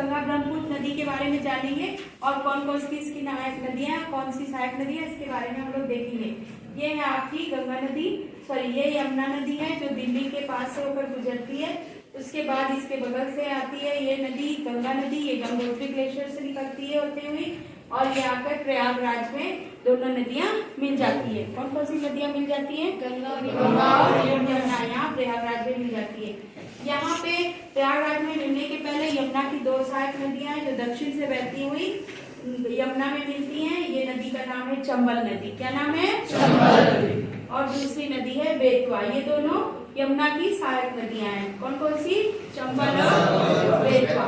गंगा ब्रह्मपुत्र नदी के बारे में जानेंगे और कौन कौन सी इसकी नायक नदियां, कौन सी सहायक नदियां, इसके बारे में हम लोग देखेंगे। ये है आपकी गंगा नदी, सॉरी ये यमुना नदी है जो दिल्ली के पास से होकर गुजरती है। उसके बाद इसके बगल से आती है ये नदी गंगा नदी, ये गंगोत्री ग्लेशियर से निकलती है होते हुए और ये आकर प्रयागराज में दोनों नदियां मिल जाती है। कौन कौन सी नदियां मिल जाती हैं? गंगा और यमुना यहाँ प्रयागराज में मिल जाती है। यहाँ पे प्रयागराज में मिलने के पहले यमुना की दो सहायक नदियां हैं जो दक्षिण से बहती हुई यमुना में मिलती हैं। ये नदी का नाम है चंबल नदी। क्या नाम है? चंबल नदी। और दूसरी नदी है बेतवा। ये दोनों यमुना की सहायक नदियां हैं। कौन कौन सी? चंबल और बेतवा।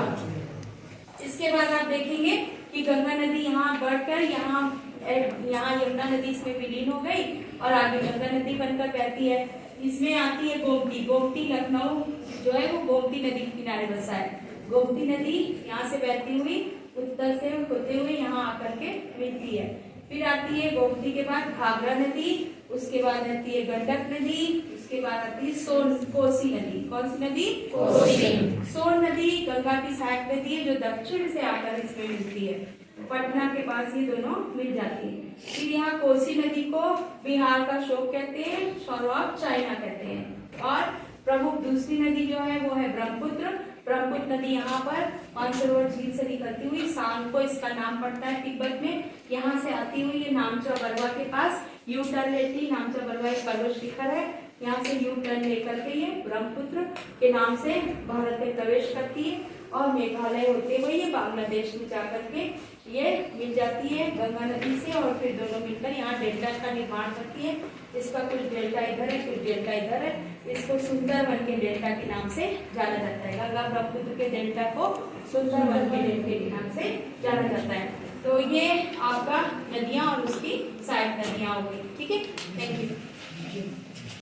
इसके बाद आप देखेंगे कि गंगा नदी यहाँ बढ़कर यहाँ यमुना नदी इसमें विलीन हो गई और आगे गंगा नदी बनकर बहती है। इसमें आती है गोमती। गोमती लखनऊ जो है वो गोमती नदी के किनारे बसा है। गोमती नदी यहाँ से बहती हुई उत्तर से होते हुए यहाँ आकर के मिलती है। फिर आती है गोमती के बाद घाघरा नदी, उसके बाद आती है गंडक नदी, उसके बाद आती है कोसी नदी। कौन सी नदी? कोसी। सोन नदी गंगा की सहायक नदी है जो दक्षिण से आकर इसमें मिलती है। पटना के पास ये दोनों मिल जाती है। फिर यहाँ कोसी नदी को बिहार का शोक कहते हैं, शोर ऑफ चाइना कहते हैं। और प्रमुख दूसरी नदी जो है वो है ब्रह्मपुत्र। ब्रह्मपुत्र नदी यहाँ पर मानसरोवर झील से निकलती हुई सांग को इसका नाम पड़ता है तिब्बत में, यहाँ से आती हुई ये नामचा बरवा के पास यू टर्न लेती। नामचा बरवा एक पर्वत शिखर है, यहाँ से यू टर्न लेकर के ये ब्रह्मपुत्र के नाम से भारत में प्रवेश करती है और मेघालय होते हुए ये बांग्लादेश में जाकर के ये मिल जाती है गंगा नदी से और फिर दोनों मिलकर यहाँ डेल्टा का निर्माण करती है। इसका कुछ डेल्टा इधर है, कुछ डेल्टा इधर है। इसको सुंदरवन के डेल्टा के नाम से जाना जाता है। गंगा ब्रह्मपुत्र के डेल्टा को सुंदरवन के डेल्टा के नाम से जाना जाता है। तो ये आपका नदियां और उसकी सहायक नदियां होगी। ठीक है, थैंक यू।